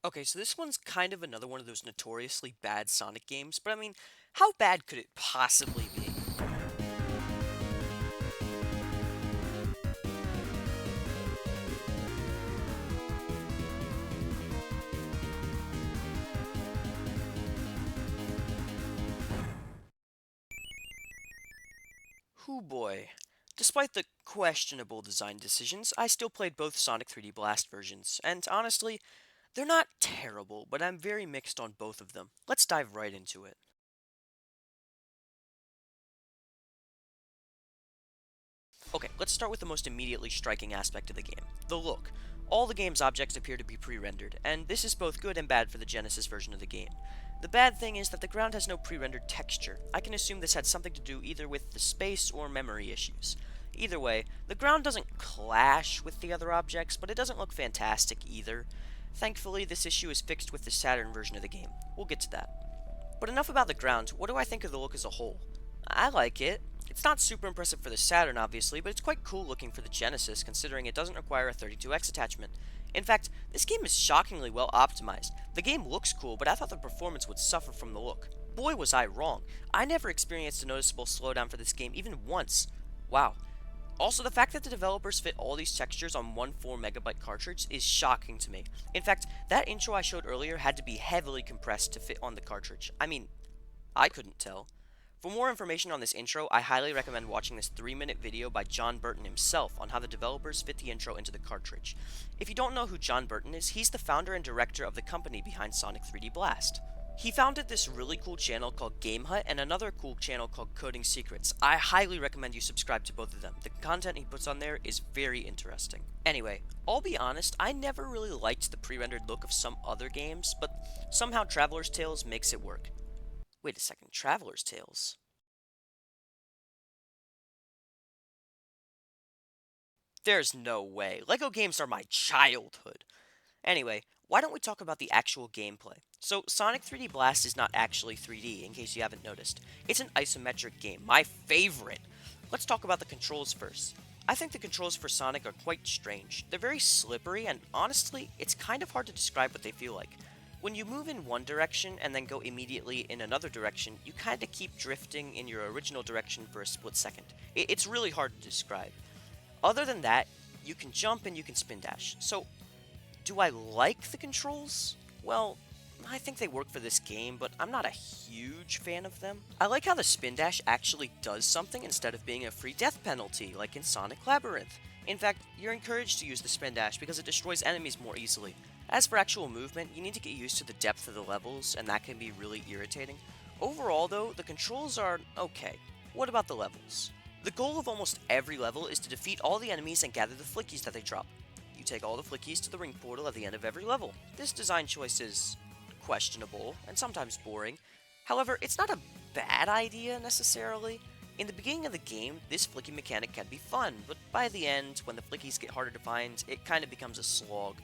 Okay, so this one's kind of another one of those notoriously bad Sonic games, but I mean, how bad could it possibly be? Hoo boy. Despite the questionable design decisions, I still played both Sonic 3D Blast versions, and honestly, they're not terrible, but I'm very mixed on both of them. Let's dive right into it. Okay, let's start with the most immediately striking aspect of the game, the look. All the game's objects appear to be pre-rendered, and this is both good and bad for the Genesis version of the game. The bad thing is that the ground has no pre-rendered texture. I can assume this had something to do either with the space or memory issues. Either way, the ground doesn't clash with the other objects, but it doesn't look fantastic either. Thankfully, this issue is fixed with the Saturn version of the game. We'll get to that. But enough about the ground, what do I think of the look as a whole? I like it. It's not super impressive for the Saturn, obviously, but it's quite cool looking for the Genesis, considering it doesn't require a 32X attachment. In fact, this game is shockingly well optimized. The game looks cool, but I thought the performance would suffer from the look. Boy, was I wrong. I never experienced a noticeable slowdown for this game, even once. Wow. Also, the fact that the developers fit all these textures on one 4 MB cartridge is shocking to me. In fact, that intro I showed earlier had to be heavily compressed to fit on the cartridge. I mean, I couldn't tell. For more information on this intro, I highly recommend watching this 3-minute video by John Burton himself on how the developers fit the intro into the cartridge. If you don't know who John Burton is, he's the founder and director of the company behind Sonic 3D Blast. He founded this really cool channel called Game Hut and another cool channel called Coding Secrets. I highly recommend you subscribe to both of them. The content he puts on there is very interesting. Anyway, I'll be honest, I never really liked the pre-rendered look of some other games, but somehow Traveler's Tales makes it work. Wait a second, Traveler's Tales? There's no way. LEGO games are my childhood. Anyway, why don't we talk about the actual gameplay? So, Sonic 3D Blast is not actually 3D, in case you haven't noticed. It's an isometric game, my favorite. Let's talk about the controls first. I think the controls for Sonic are quite strange. They're very slippery, and honestly, it's kind of hard to describe what they feel like. When you move in one direction and then go immediately in another direction, you kind of keep drifting in your original direction for a split second. It's really hard to describe. Other than that, you can jump and you can spin dash. So, do I like the controls? Well, I think they work for this game, but I'm not a huge fan of them. I like how the spin dash actually does something instead of being a free death penalty, like in Sonic Labyrinth. In fact, you're encouraged to use the spin dash because it destroys enemies more easily. As for actual movement, you need to get used to the depth of the levels, and that can be really irritating. Overall, though, the controls are okay. What about the levels? The goal of almost every level is to defeat all the enemies and gather the flickies that they drop. You take all the flickies to the ring portal at the end of every level. This design choice is questionable and sometimes boring. However, it's not a bad idea necessarily. In the beginning of the game, this flicky mechanic can be fun, but by the end, when the flickies get harder to find, it kind of becomes a slog.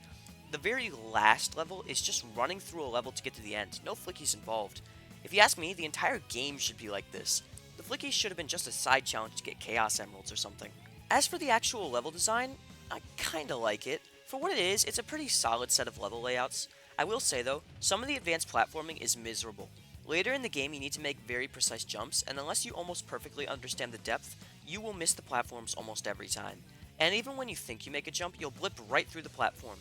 The very last level is just running through a level to get to the end, no flickies involved. If you ask me, the entire game should be like this. The flickies should have been just a side challenge to get Chaos Emeralds or something. As for the actual level design, I kinda like it. For what it is, it's a pretty solid set of level layouts. I will say though, some of the advanced platforming is miserable. Later in the game you need to make very precise jumps, and unless you almost perfectly understand the depth, you will miss the platforms almost every time. And even when you think you make a jump, you'll blip right through the platform.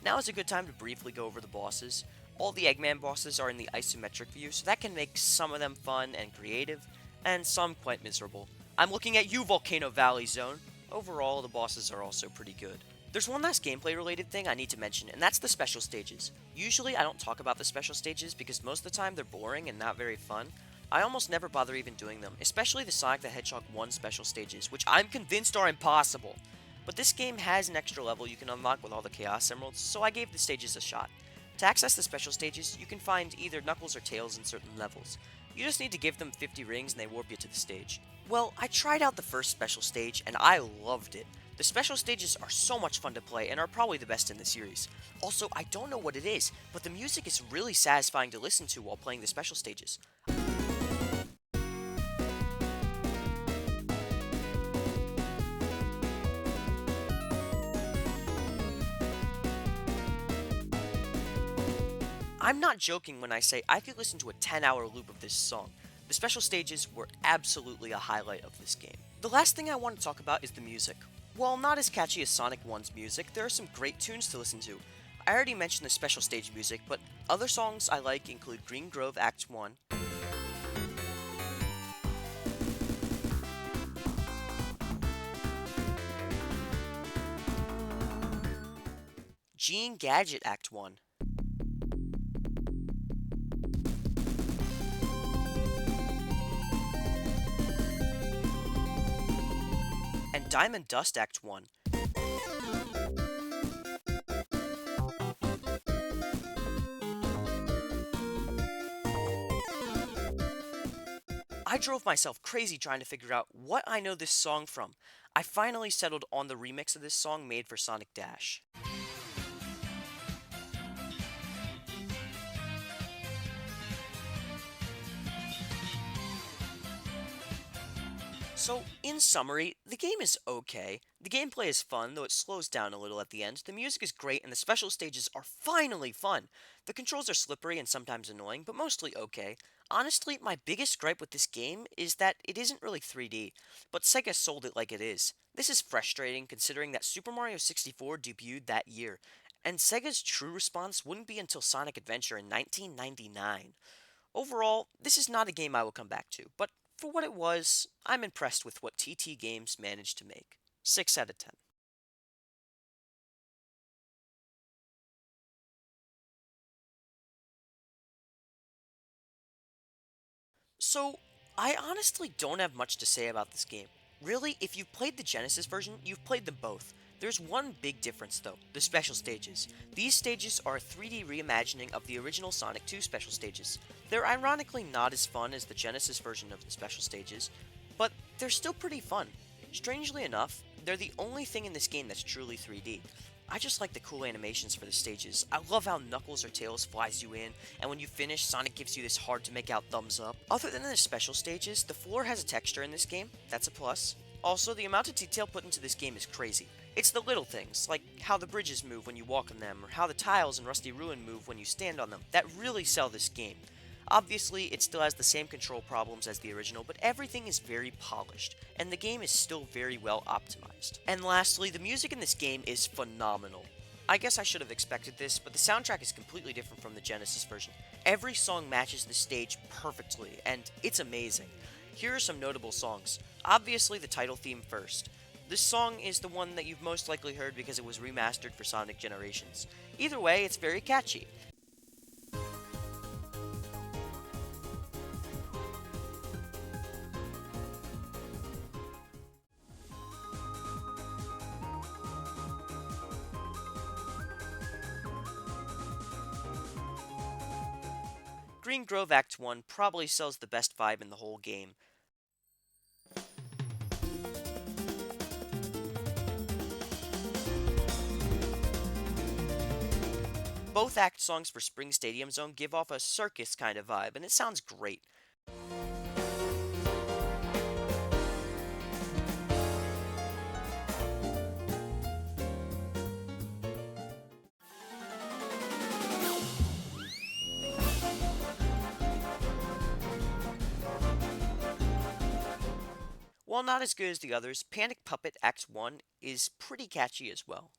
Now is a good time to briefly go over the bosses. All the Eggman bosses are in the isometric view, so that can make some of them fun and creative, and some quite miserable. I'm looking at you, Volcano Valley Zone! Overall, the bosses are also pretty good. There's one last gameplay related thing I need to mention, and that's the special stages. Usually I don't talk about the special stages because most of the time they're boring and not very fun. I almost never bother even doing them, especially the Sonic the Hedgehog 1 special stages, which I'm convinced are impossible. But this game has an extra level you can unlock with all the Chaos Emeralds, so I gave the stages a shot. To access the special stages, you can find either Knuckles or Tails in certain levels. You just need to give them 50 rings and they warp you to the stage. Well, I tried out the first special stage and I loved it. The special stages are so much fun to play and are probably the best in the series. Also, I don't know what it is, but the music is really satisfying to listen to while playing the special stages. I'm not joking when I say I could listen to a 10-hour loop of this song. The special stages were absolutely a highlight of this game. The last thing I want to talk about is the music. While not as catchy as Sonic 1's music, there are some great tunes to listen to. I already mentioned the special stage music, but other songs I like include Green Grove Act 1, Gene Gadget Act 1, and Diamond Dust Act 1. I drove myself crazy trying to figure out what I know this song from. I finally settled on the remix of this song made for Sonic Dash. So, in summary, the game is okay. The gameplay is fun, though it slows down a little at the end. The music is great, and the special stages are finally fun. The controls are slippery and sometimes annoying, but mostly okay. Honestly, my biggest gripe with this game is that it isn't really 3D, but Sega sold it like it is. This is frustrating considering that Super Mario 64 debuted that year, and Sega's true response wouldn't be until Sonic Adventure in 1999. Overall, this is not a game I will come back to, but for what it was, I'm impressed with what TT Games managed to make. 6 out of 10. So, I honestly don't have much to say about this game. Really, if you've played the Genesis version, you've played them both. There's one big difference though, the special stages. These stages are a 3D reimagining of the original Sonic 2 special stages. They're ironically not as fun as the Genesis version of the special stages, but they're still pretty fun. Strangely enough, they're the only thing in this game that's truly 3D. I just like the cool animations for the stages. I love how Knuckles or Tails flies you in, and when you finish, Sonic gives you this hard to make out thumbs up. Other than the special stages, the floor has a texture in this game, that's a plus. Also, the amount of detail put into this game is crazy. It's the little things, like how the bridges move when you walk on them, or how the tiles in Rusty Ruin move when you stand on them, that really sell this game. Obviously, it still has the same control problems as the original, but everything is very polished, and the game is still very well optimized. And lastly, the music in this game is phenomenal. I guess I should have expected this, but the soundtrack is completely different from the Genesis version. Every song matches the stage perfectly, and it's amazing. Here are some notable songs. Obviously, the title theme first. This song is the one that you've most likely heard because it was remastered for Sonic Generations. Either way, it's very catchy. Green Grove Act 1 probably sells the best vibe in the whole game. Both act songs for Spring Stadium Zone give off a circus kind of vibe, and it sounds great. While not as good as the others, Panic Puppet Act 1 is pretty catchy as well.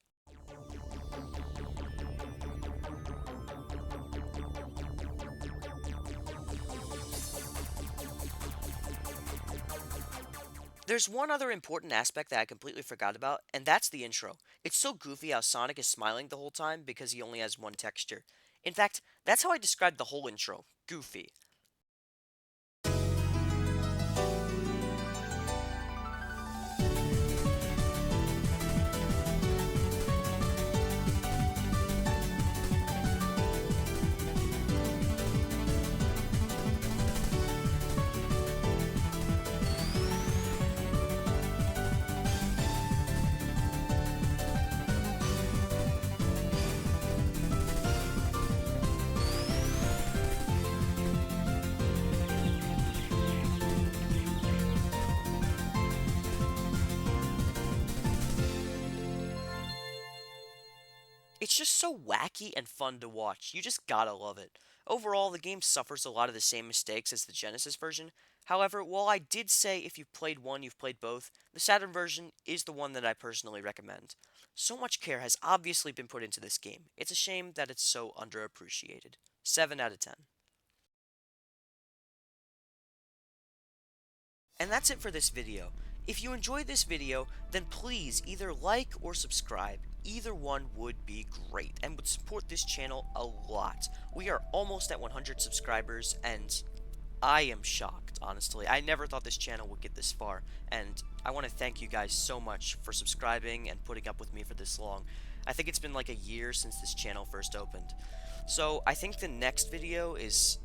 There's one other important aspect that I completely forgot about, and that's the intro. It's so goofy how Sonic is smiling the whole time because he only has one texture. In fact, that's how I described the whole intro, goofy. It's just so wacky and fun to watch. You just gotta love it. Overall, the game suffers a lot of the same mistakes as the Genesis version. However, while I did say if you've played one, you've played both, the Saturn version is the one that I personally recommend. So much care has obviously been put into this game. It's a shame that it's so underappreciated. 7 out of 10. And that's it for this video. If you enjoyed this video, then please either like or subscribe. Either one would be great and would support this channel a lot. We are almost at 100 subscribers and I am shocked, honestly. I never thought this channel would get this far, and I want to thank you guys so much for subscribing and putting up with me for this long. I think it's been like a year since this channel first opened. So I think the next video is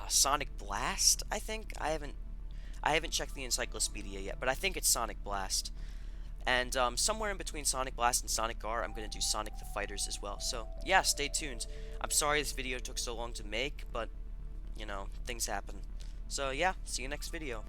Sonic Blast, I think. I haven't checked the encyclopedia yet, but I think it's Sonic Blast. And somewhere in between Sonic Blast and Sonic R, I'm going to do Sonic the Fighters as well. So, yeah, stay tuned. I'm sorry this video took so long to make, but, you know, things happen. So, yeah, see you next video.